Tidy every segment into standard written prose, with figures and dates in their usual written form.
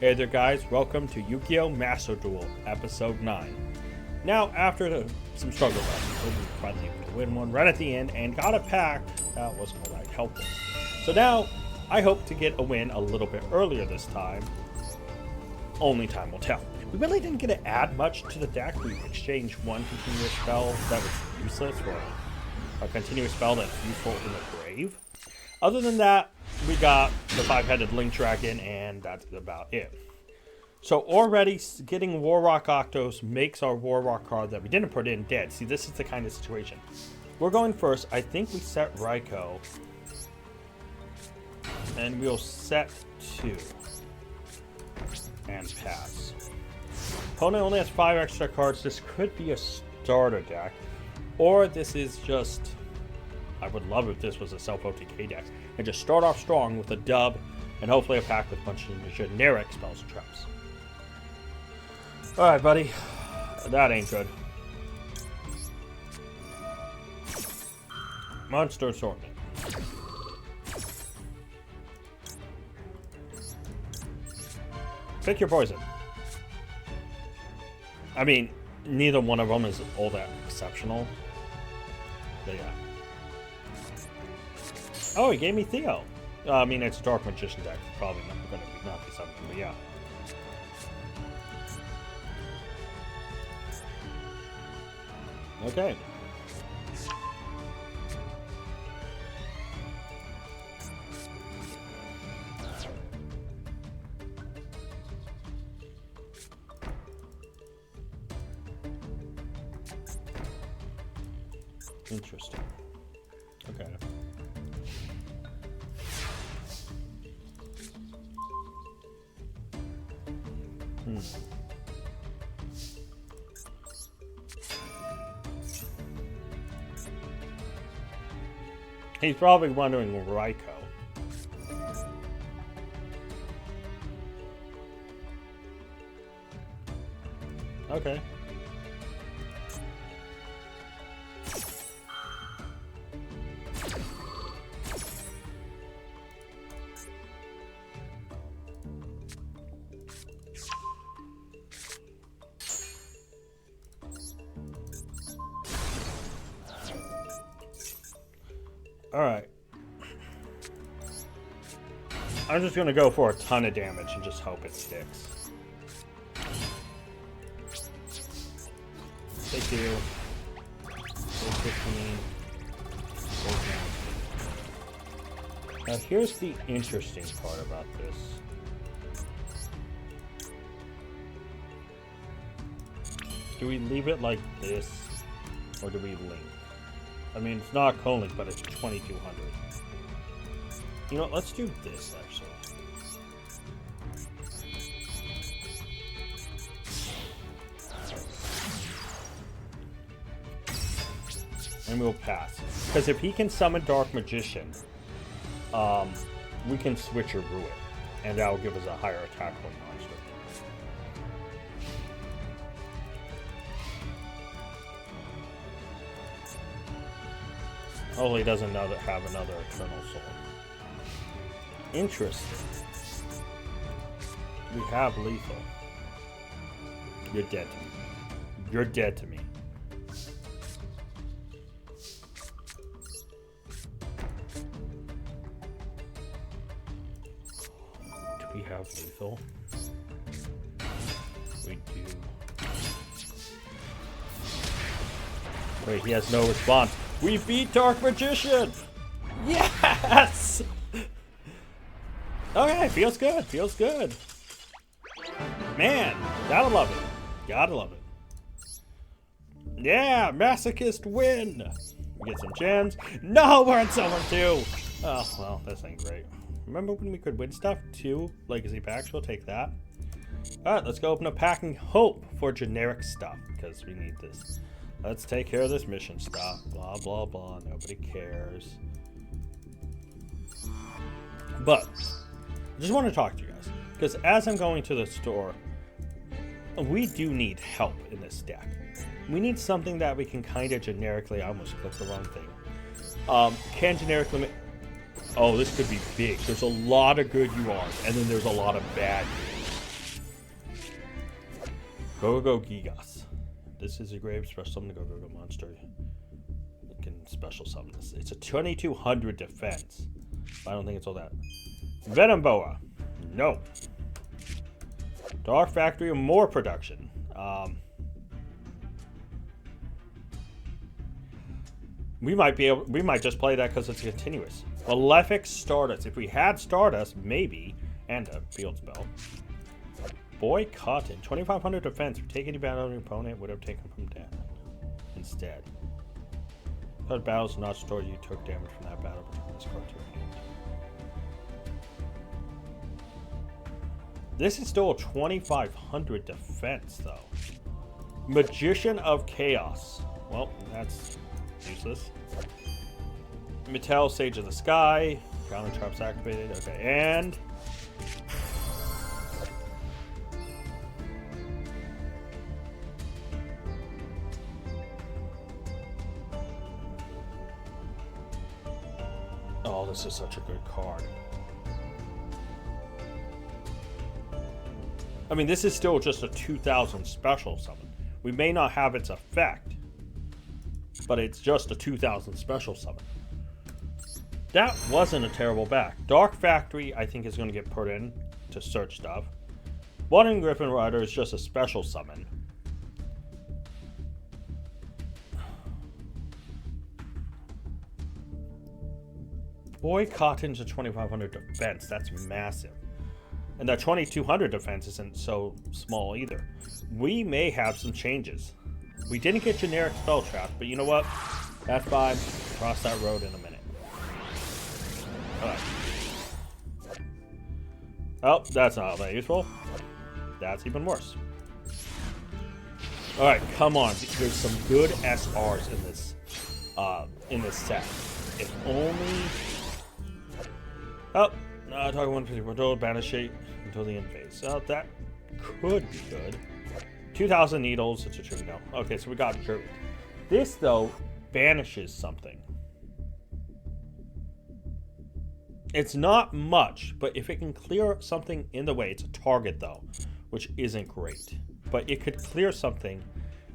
Hey there guys, welcome to Yugioh Maso Duel, Episode 9. Now, after some struggle lessons, we finally able to win one right at the end and got a pack that wasn't all that helpful. So now, I hope to get a win a little bit earlier this time. Only time will tell. We really didn't get to add much to the deck. We exchanged one continuous spell that was useless for a continuous spell that's useful in the grave. Other than that, we got the 5-headed Link Dragon, and that's about it. So already getting Warrock Octos makes our Warrock card that we didn't put in dead. See, this is the kind of situation. We're going first. I think we set Raikou. And we'll set 2. And pass. Opponent only has 5 extra cards. This could be a starter deck. Or this is just... I would love if this was a self-OTK deck. And just start off strong with a dub, and hopefully a pack with a bunch of generic spells and traps. Alright, buddy. That ain't good. Monster Assortment. Pick your poison. I mean, neither one of them is all that exceptional. But yeah. Oh, he gave me Theo. I mean, it's a Dark Magician deck. Probably not going to not be something, but yeah. Okay. Interesting. Okay. He's probably wondering Raikou. Okay. Alright. I'm just gonna go for a ton of damage and just hope it sticks. Thank you. 15. Now here's the interesting part about this. Do we leave it like this, or do we link? I mean, it's not Conelink, but it's 2200. You know what, let's do this, actually. And we'll pass. Because if he can summon Dark Magician, we can switch or brew it. And that will give us a higher attack roll monster. Oh, he doesn't have another Eternal Soul. Interesting. We have lethal. You're dead to me. You're dead to me. Do we have lethal? We do. Wait, he has no response. We beat Dark Magician! Yes! Okay, feels good, feels good. Man, gotta love it. Gotta love it. Yeah, Masochist win! We get some gems. No, we're in Silver 2! Oh, well, this ain't great. Remember when we could win stuff? 2 legacy packs, we'll take that. Alright, let's go open a pack and hope for generic stuff, because we need this. Let's take care of this mission stuff. Blah, blah, blah. Nobody cares. But, I just want to talk to you guys. Because as I'm going to the store, we do need help in this deck. We need something that we can kind of generically... I almost clicked the wrong thing. Can generic limit... Oh, this could be big. There's a lot of good URs, and then there's a lot of bad URs. Go Gigas. This is a grave special summon the Go monster. You can special summon this. It's a 2200 defense. I don't think it's all that. Venom Boa. No. Dark Factory, more production. We might just play that because it's continuous. Malefic Stardust. If we had Stardust, maybe, and a field spell. Boy Cotton. 2500 defense. If you take any battle on your opponent, would have taken from death. Instead. Because battles not stored, you took damage from that battle, but this card to your hand. This is still a 2500 defense, though. Magician of Chaos. Well, that's useless. Metal Sage of the Sky. Ground and Traps activated. Okay, and... oh, this is such a good card. I mean, this is still just a 2000 special summon. We may not have its effect, but it's just a 2000 special summon. That wasn't a terrible back. Dark Factory, I think, is going to get put in to search stuff. Blood Griffin Rider is just a special summon. Boy Cotton's a 2500 defense. That's massive. And that 2200 defense isn't so small either. We may have some changes. We didn't get generic spell trap, but you know what? That's fine. Cross that road in a minute. Alright. Oh, that's not that useful. That's even worse. Alright, come on. There's some good SRs in this set. If only... oh, talking 150 banish it until the end phase. Oh, that could be good. 2000 needles, it's a true no. Okay, so we got Druid. This, though, banishes something. It's not much, but if it can clear something in the way, it's a target, though, which isn't great. But it could clear something,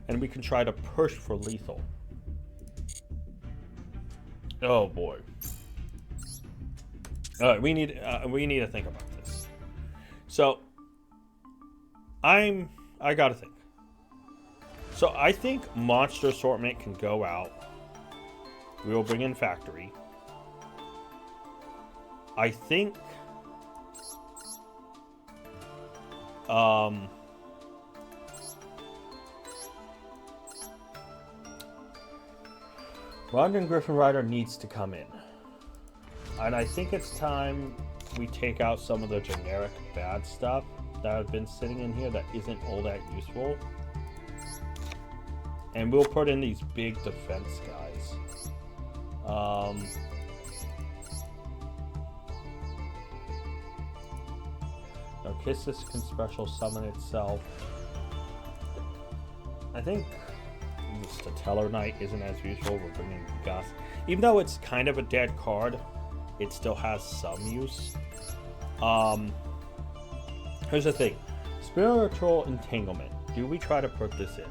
and we can try to push for lethal. Oh, boy. All right, we need to think about this. So, I gotta think. So I think Monster Assortment can go out. We will bring in Factory. I think London Griffin Rider needs to come in. And I think it's time we take out some of the generic bad stuff that have been sitting in here that isn't all that useful. And we'll put in these big defense guys. Narcissus can special summon itself. I think the Teller Knight isn't as useful. We're bringing Gus. Even though it's kind of a dead card, it still has some use. Here's the thing. Spiritual Entanglement. Do we try to put this in?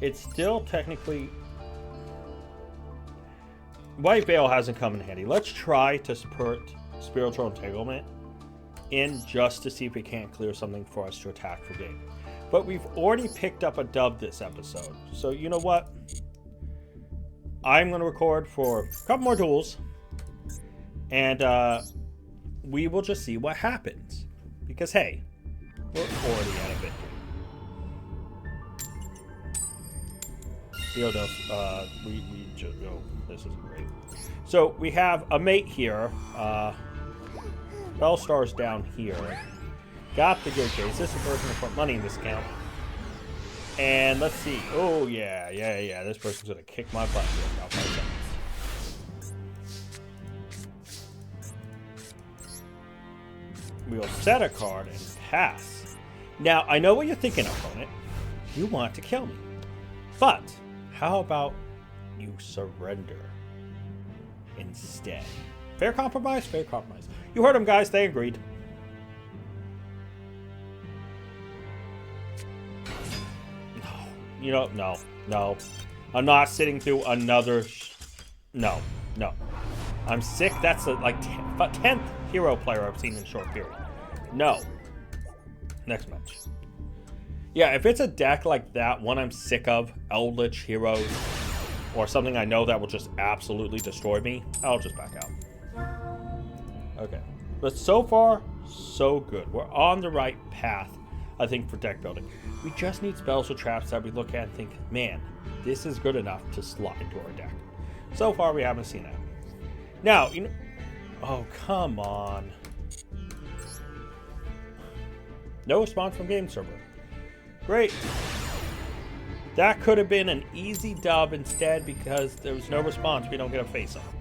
It's still technically... White Veil hasn't come in handy. Let's try to put Spiritual Entanglement in just to see if we can't clear something for us to attack for game. But we've already picked up a dub this episode. So you know what? I'm going to record for a couple more duels. And we will just see what happens. Because hey, we're already at a victory. We just, oh, this is great. So we have a mate here. Bellstar's down here. Got the good case. This is the person who put money in this account. And let's see. Oh yeah. This person's gonna kick my butt here in about 5 seconds. We'll set a card and pass. Now I know what you're thinking, opponent. You want to kill me, but how about you surrender instead? Fair compromise? Fair compromise. You heard them, guys. They agreed. You know, no. I'm not sitting through another... No. I'm sick. That's like 10th hero player I've seen in a short period. No. Next match. Yeah, if it's a deck like that, one I'm sick of, Eldritch Heroes, or something I know that will just absolutely destroy me, I'll just back out. Okay. But so far, so good. We're on the right path, I think, for deck building. We just need spells or traps that we look at and think, man, this is good enough to slot into our deck. So far, we haven't seen that. Now, you know... Oh, come on. No response from game server. Great. That could have been an easy dub instead because there was no response. We don't get a face-off.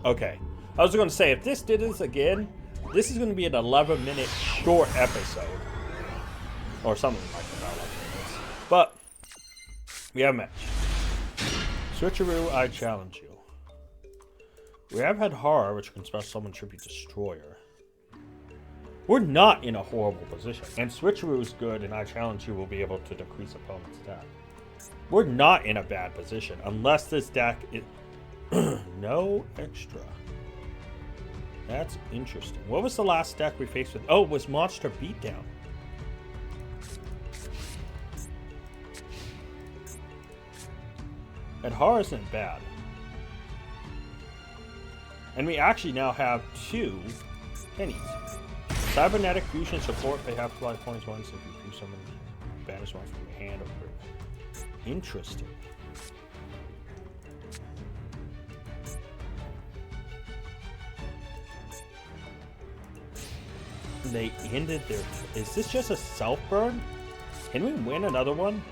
Okay. I was going to say, if this did this again, this is going to be an 11-minute short episode. Or something like that. 11 minutes. But, we have a match. Switcheroo, I challenge you. We have had horror, which can spell summon Tribute Destroyer. We're not in a horrible position. And Switcheroo is good, and I challenge you will be able to decrease opponent's deck. We're not in a bad position, unless this deck is... no extra. That's interesting. What was the last deck we faced with? Oh, it was Monster Beatdown. And horror isn't bad. And we actually now have 2 pennies. Cybernetic Fusion support, they have to life points once if you do summon banish one from your hand or grip. Interesting. They ended their... Is this just a self-burn? Can we win another one?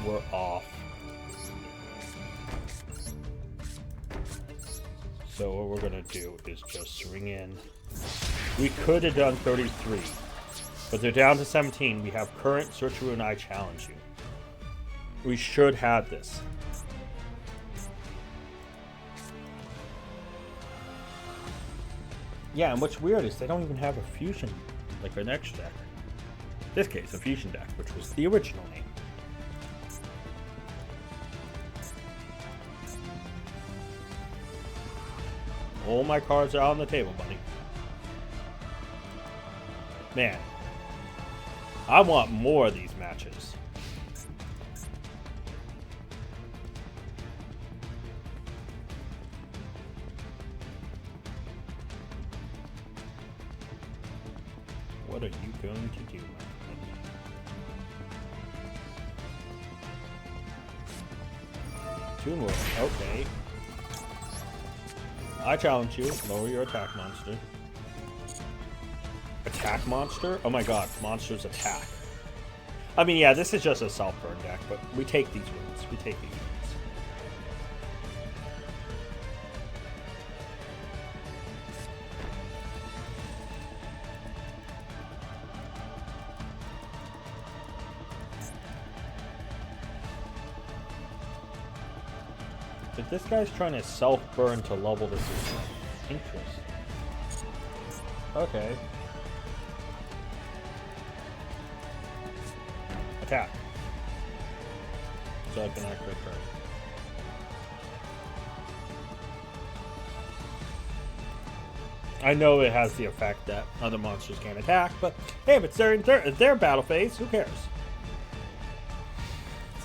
We're off. So what we're gonna do is just swing in. We could have done 33, but they're down to 17. We have current Switcheroo and I challenge you. We should have this. Yeah, and what's weird is they don't even have a fusion, like our next deck. In this case, a fusion deck, which was the original name. All my cards are on the table, buddy. Man, I want more of these matches. What are you going to do, my friend? Toon World, okay. I challenge you, lower your attack monster. Attack monster? Oh my god, monsters attack. I mean, yeah, this is just a self-burn deck, but we take these wins. We take these wins. If this guy's trying to self-burn to level this is interesting. Okay. Attack. So I can activate turn. I know it has the effect that other monsters can't attack, but hey, if it's their battle phase, who cares?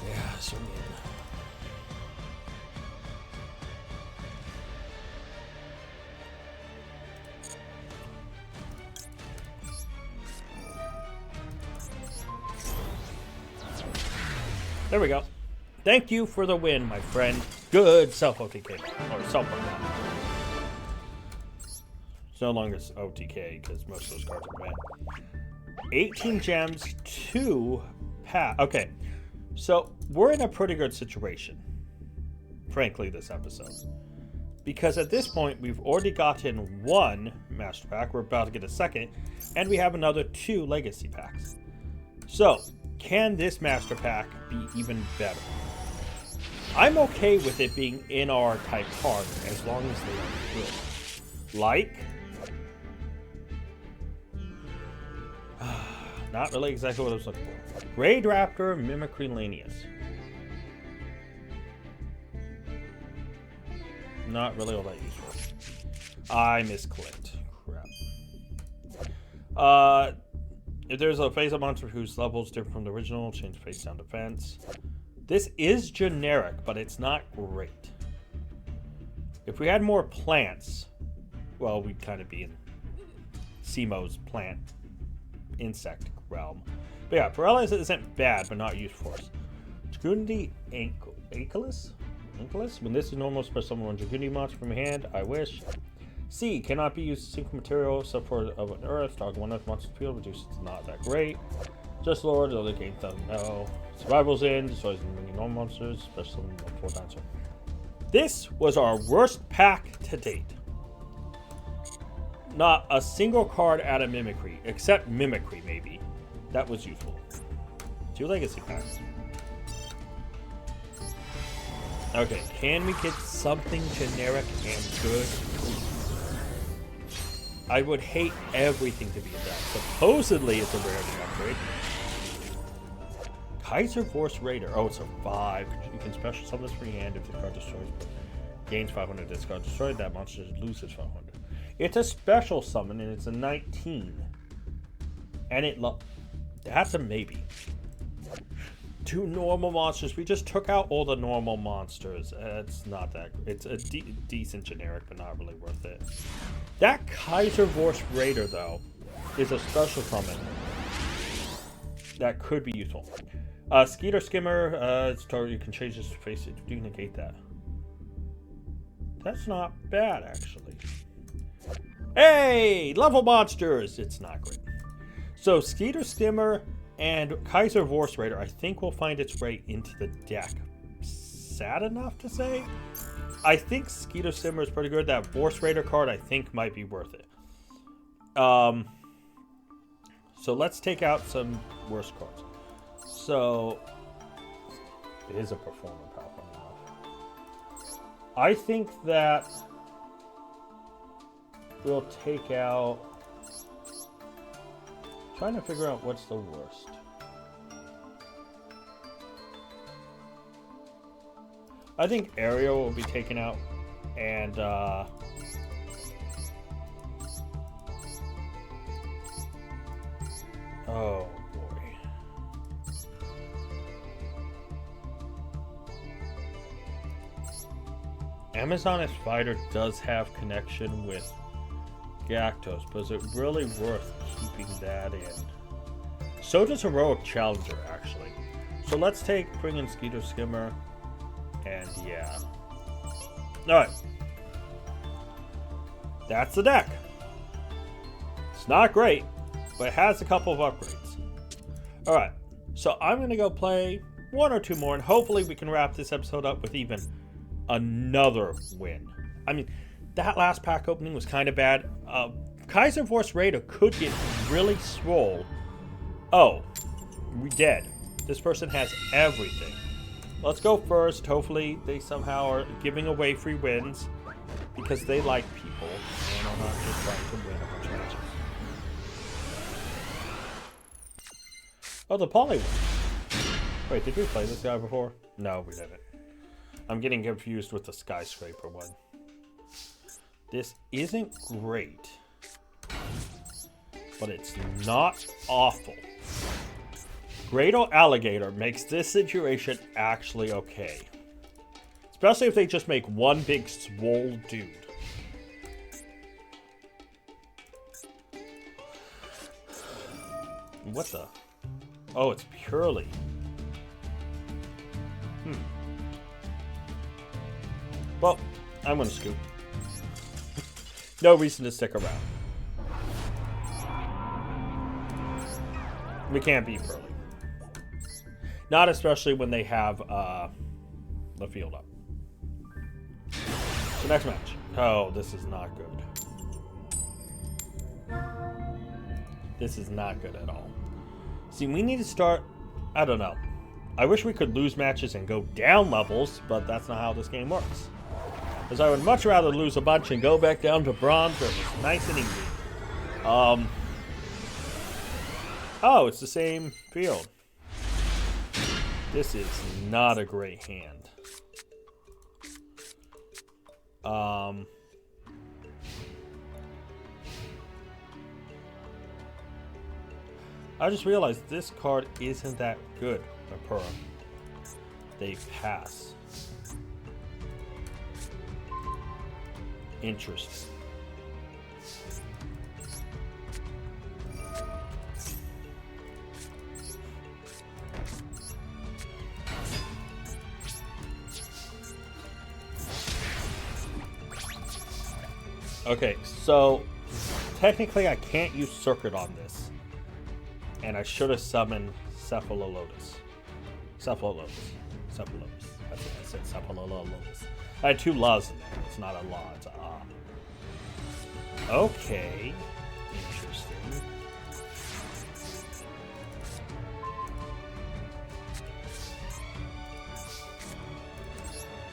Yeah, so mean. There we go. Thank you for the win, my friend. Good self-OTK. Or self-burn. It's no longer OTK, because most of those cards are red. 18 gems, 2 pack. Okay, so we're in a pretty good situation. Frankly, this episode. Because at this point, we've already gotten one Master Pack, we're about to get a second, and we have another 2 Legacy Packs. So, can this Master Pack be even better? I'm okay with it being NR type card as long as they are good. Like, not really exactly what I was looking for. Raid Raptor Mimicry Lanius. Not really all that useful. I misclicked. Crap. If there's a face-up monster whose level is different from the original, change face-down defense. This is generic, but it's not great. If we had more plants, well, we'd kind of be in Cimoooooooo's plant insect realm. But yeah, Pirellis isn't bad, but not used for us. Dragundi Ankylos? When this is normal, special summon one Dragundi monster from your hand, I wish. C, cannot be used as single material except for of an earth. Dog one earth monster field, reduces not that great. Just Lord, the other game doesn't know. Survival's in, destroys many normal monsters, special summon 4 times. This was our worst pack to date. Not a single card out of Mimicry, except Mimicry maybe. That was useful. 2 Legacy Packs. Okay, can we get something generic and good? I would hate everything to be a deck. Supposedly it's a rarity upgrade. Kaiser Force Raider. Oh, it's a 5. You can special summon this from your hand if the card destroys. Gains 500, this card destroyed, that monster loses 500. It's a special summon and it's a 19. And it that's a maybe. 2 normal monsters. We just took out all the normal monsters. It's not that. It's a decent generic, but not really worth it. That Kaiser Force Raider, though, is a special summon that could be useful. Skeeter Skimmer. It's target. You can change this to face it. Do negate that. That's not bad, actually. Hey, level monsters. It's not great. So Skeeter Skimmer and Kaiser Force Raider, I think, will find its way into the deck. Sad enough to say? I think Skeeter Skimmer is pretty good. That Force Raider card, I think, might be worth it. So let's take out some worse cards. So it is a performer powerful enough. I think that we'll take out. Trying to figure out what's the worst. I think Ariel will be taken out, and oh boy. Amazoness Fighter does have connection with Gyarados, but is it really worth keeping that in? So does Heroic Challenger, actually. So let's bring in Skeeter Skimmer, and yeah. Alright. That's the deck. It's not great, but it has a couple of upgrades. Alright, so I'm going to go play 1 or 2 more, and hopefully we can wrap this episode up with even another win. I mean, that last pack opening was kind of bad. Kaiser Force Raider could get really swole. Oh, we dead. This person has everything. Let's go first. Hopefully they somehow are giving away free wins because they like people and are not just trying to win a bunch of matches. Oh, the Poly one. Wait, did we play this guy before? No, we didn't. I'm getting confused with the Skyscraper one. This isn't great, but it's not awful. Great Old Alligator makes this situation actually okay. Especially if they just make one big swole dude. What the? Oh, it's purely. Well, I'm gonna scoop. No reason to stick around. We can't beat Pearly. Not especially when they have the field up. So next match. Oh, this is not good. This is not good at all. See, we need to start... I don't know. I wish we could lose matches and go down levels, but that's not how this game works. Because I would much rather lose a bunch and go back down to bronze where it's nice and easy. Oh, it's the same field. This is not a great hand. I just realized this card isn't that good for Pura. They pass. Interesting. Okay, so technically I can't use Circuit on this. And I should have summoned Cephalolotus. Cephalolotus. Cephalolotus. That's what I said, Cephalolotus. I had two laws in there. It's not a law, it's a ah. Okay. Interesting.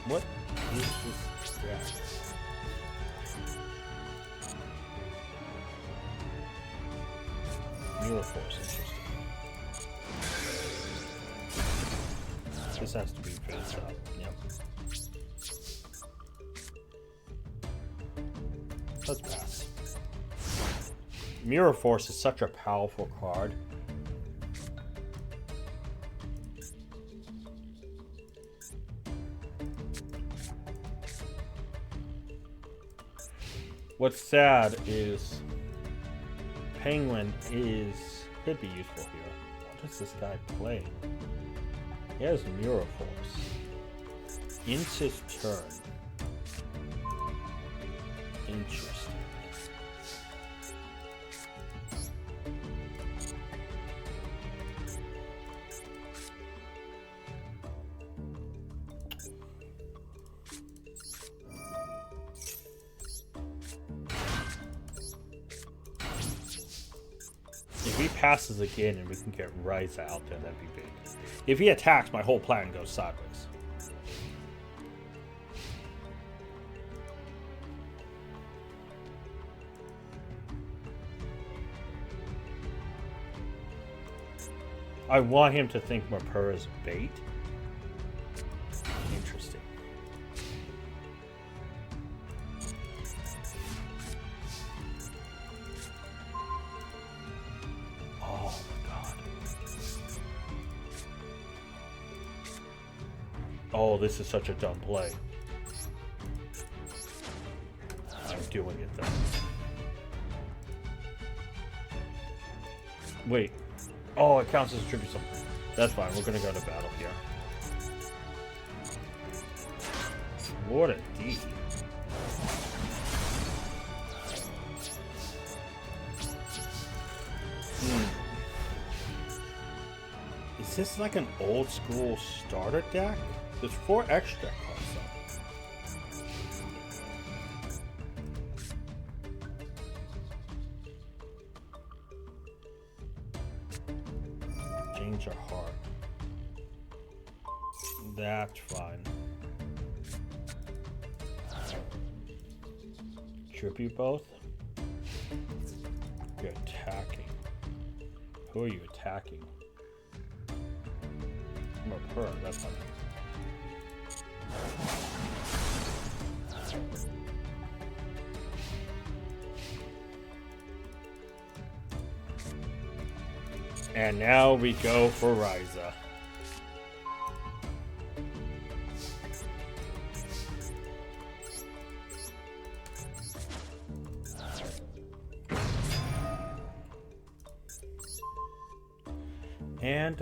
What is this strat? Mirror Force, interesting. This has to be face up, yep. Let's pass. Mirror Force is such a powerful card. What's sad is Penguin could be useful here. What does this guy play? He has Mirror Force. Ends his turn. Interesting. If he passes again and we can get Ryza out there, that'd be big. If he attacks, my whole plan goes sideways. I want him to think Mapura is bait. Interesting. Oh my god. Oh, this is such a dumb play. I'm doing it though. Wait. Oh, it counts as a tribute summon. That's fine. We're gonna go to battle here. What a D. Is this like an old school starter deck? There's 4 extra cards though. Change your heart. That's fine. Tribute both? You're attacking. Who are you attacking? Mapura, that's fine. And now we go for Ryza. And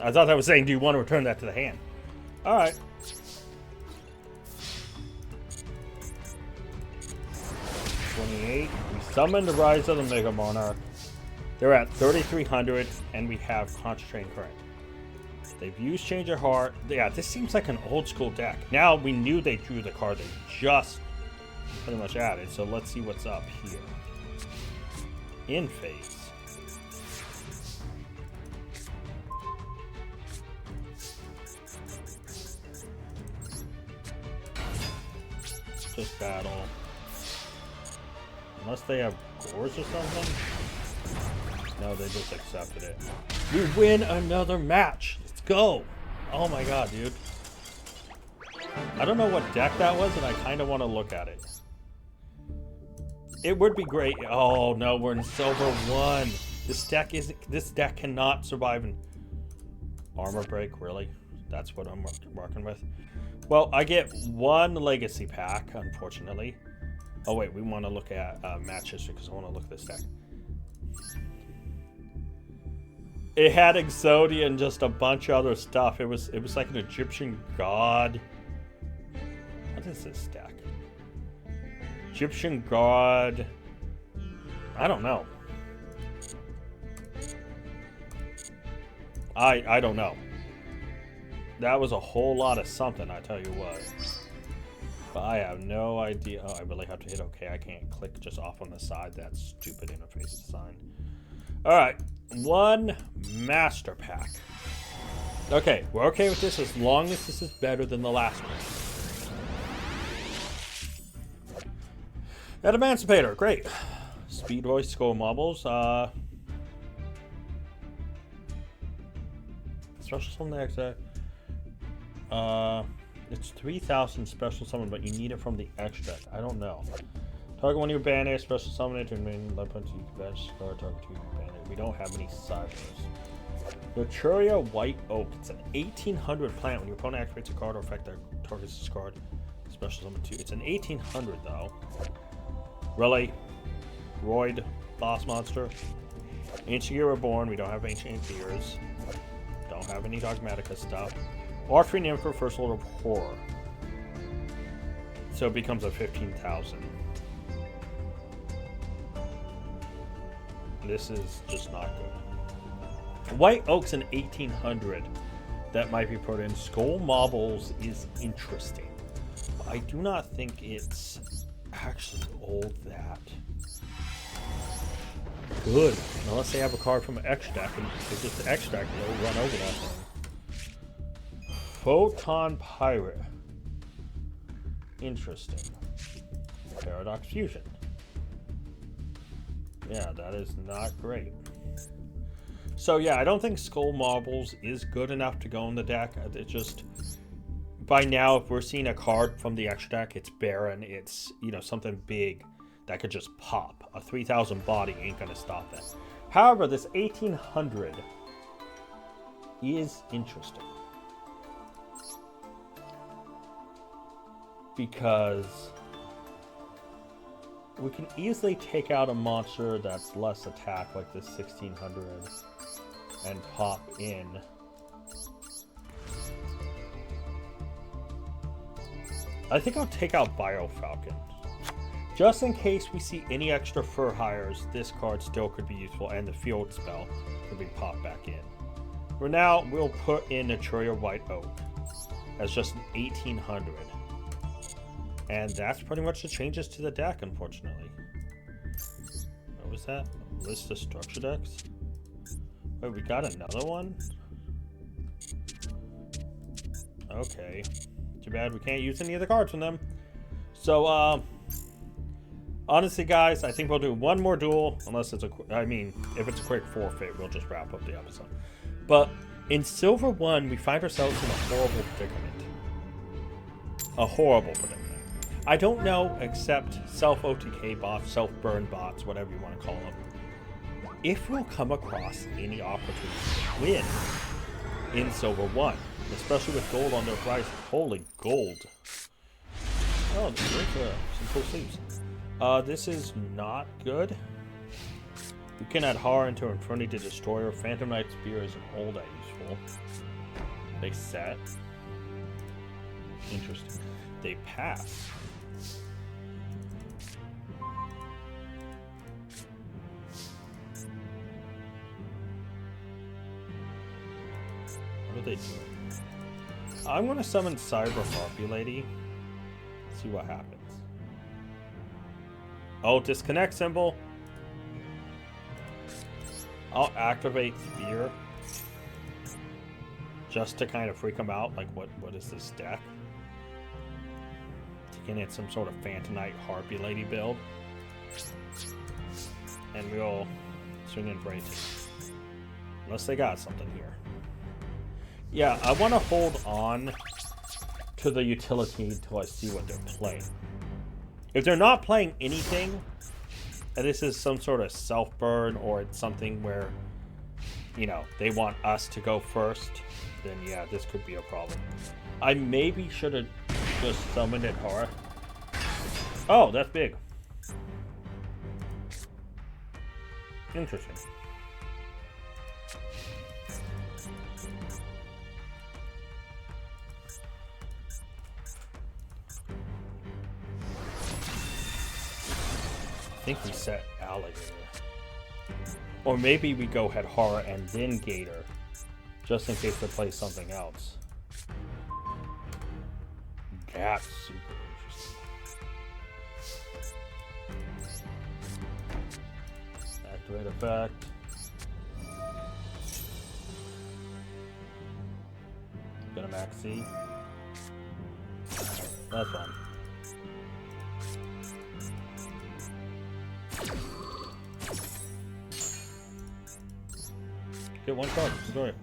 I thought that was saying, do you want to return that to the hand? All right. 28. We summon the Rise of the Mega Monarch. They're at 3,300, and we have Concentrating Current. They've used Change of Heart. Yeah, this seems like an old school deck. Now, we knew they drew the card they just pretty much added, so let's see what's up here. In phase. Just battle. Unless they have Gores or something? No, they just accepted it. We win another match! Let's go! Oh my god, dude. I don't know what deck that was, and I kind of want to look at it. It would be great. Oh no, we're in Silver 1. This deck cannot survive in Armor Break, really? That's what I'm working with. Well, I get one Legacy pack, unfortunately. Oh wait, we want to look at match history because I want to look at this deck. It had Exodia and just a bunch of other stuff. It was like an Egyptian god. What is this deck? Egyptian god. I don't know. I don't know. That was a whole lot of something, I tell you what. But I have no idea. Oh, I really have to hit OK. I can't click just off on the side. That stupid interface design. Alright. One Master Pack. Okay, we're okay with this as long as this is better than the last one. That Emancipator, great. Speed Voice, Skull Marbles. Special Summon the exact. It's 3,000 special summon, but you need it from the extra deck. I don't know. Target one of your banners, special summon it, and main left punch you can best target two banner. We don't have any cyphers. Luturia White Oak. It's an 1800 plant. When your opponent activates a card or effect that targets this card, special summon 2. It's an 1800 though. Really? Royd, boss monster. Ancient Gear Reborn. We don't have Ancient Gears. Don't have any Dogmatica stuff. Archery Emperor, First Lord of Horror. So it becomes a 15,000. This is just not good. White Oak's an 1800 that might be put in. Skull Marbles is interesting. But I do not think it's actually all that good. Unless they have a card from an extra deck, and if it's just the extra deck, they'll run over that thing. Photon Pirate. Interesting. Paradox Fusion. Yeah, that is not great. So yeah, I don't think Skull Marbles is good enough to go in the deck. It just, by now, if we're seeing a card from the extra deck, it's Baron, it's, you know, something big that could just pop. A 3,000 body ain't gonna stop that. However, this 1800 is interesting. Because we can easily take out a monster that's less attack, like this 1600, and pop in. I think I'll take out Bio Falcon. Just in case we see any extra fur hires, this card still could be useful, and the field spell could be popped back in. For now, we'll put in Naturia White Oak as just an 1800. And that's pretty much the changes to the deck, unfortunately. What was that? List of structure decks? Wait, we got another one? Okay. Too bad we can't use any of the cards from them. So, honestly, guys, I think we'll do one more duel. Unless it's if it's a quick forfeit, we'll just wrap up the episode. But in Silver 1, we find ourselves in a horrible predicament. A horrible predicament. I don't know, except self-OTK bots, self-burn bots, whatever you want to call them, if we'll come across any opportunity to win in Silver 1, especially with gold on their price. Holy gold. Oh, there's some cool sleeves. This is not good. We can add Horror into Infernity Destroyer. Phantom Knight Spear is all that useful. They set. Interesting. They pass. What are they doing? I'm gonna summon Cyber Harpy Lady. See what happens. Oh, disconnect symbol. I'll activate Fear. Just to kind of freak him out. Like, what is this deck? Thinking it's some sort of Phantomite Harpy Lady build. And we'll swing and break it. Unless they got something here. Yeah, I want to hold on to the utility until I see what they're playing. If they're not playing anything, and this is some sort of self-burn, or it's something where, you know, they want us to go first, then yeah, this could be a problem. I maybe should have just summoned it hard. Oh, that's big. Interesting. I think we set Alligator. Or maybe we go head Horror and then Gator. Just in case they play something else. That's super interesting. Activate effect. Gonna max C. That's fine. Get one card. Enjoy it.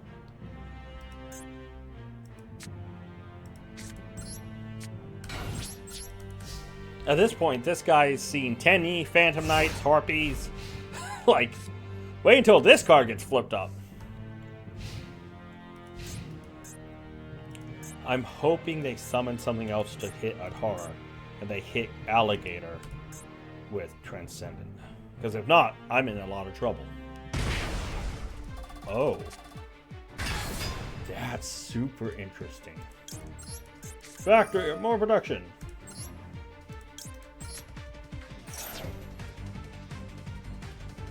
At this point, this guy's seen Tenny, Phantom Knights, Harpies. Like, wait until this card gets flipped up. I'm hoping they summon something else to hit at Horror, and they hit Alligator with Transcendent. Because if not, I'm in a lot of trouble. Oh. That's super interesting. Factory, more production.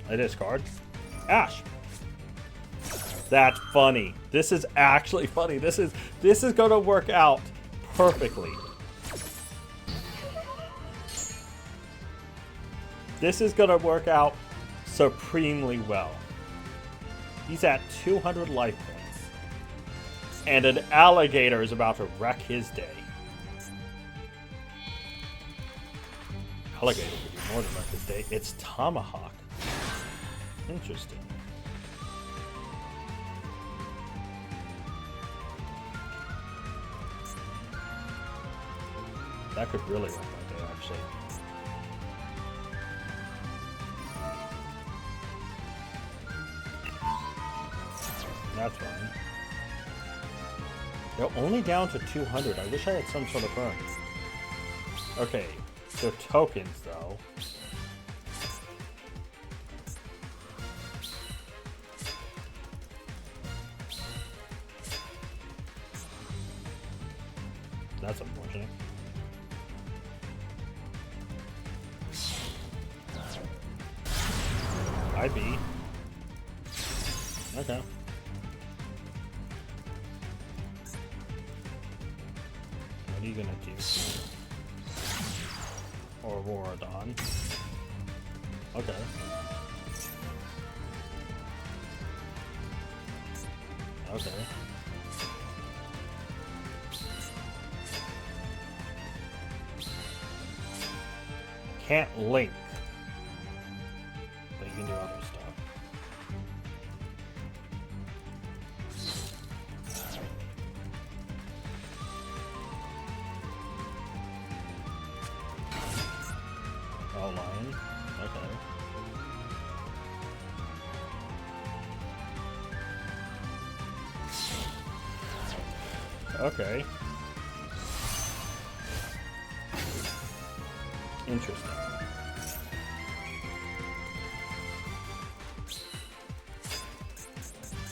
I discard. Ash. That's funny. This is actually funny. This is going to work out perfectly. This is going to work out supremely well. He's at 200 life points. And an alligator is about to wreck his day. Alligator could do more than wreck his day. It's Tomahawk. Interesting. That could really wreck my day, actually. That's fine. They're only down to 200. I wish I had some sort of burn. Okay, they're tokens, though. That's unfortunate. IB. Okay. What are you gonna do? Or Waradon. Okay. Okay. Can't link. But you can do other stuff. Oh, lion. Okay. Okay. Interesting.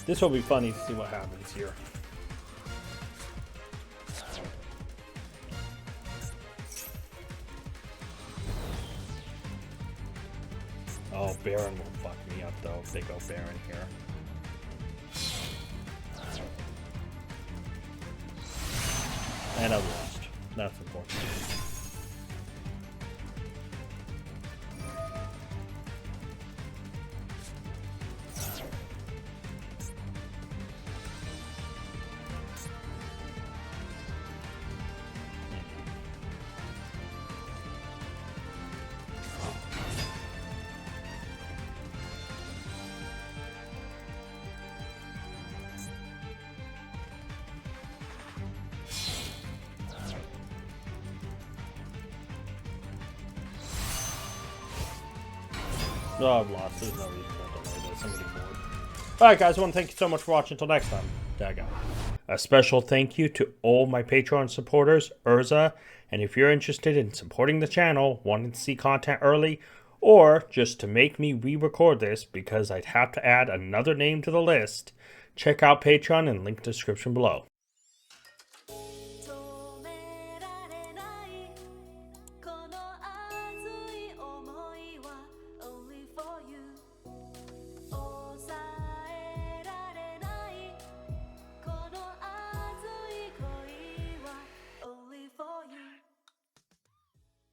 This will be funny to see what happens here. Oh, Baron will fuck me up though if they go Baron here. And I lost. That's important. Oh, I've lost. There's no reason to delay this. I'm getting bored. Alright, guys. I want to thank you so much for watching. Until next time. Dag out. A special thank you to all my Patreon supporters, Urza. And if you're interested in supporting the channel, wanting to see content early, or just to make me re-record this because I'd have to add another name to the list, check out Patreon and link description below.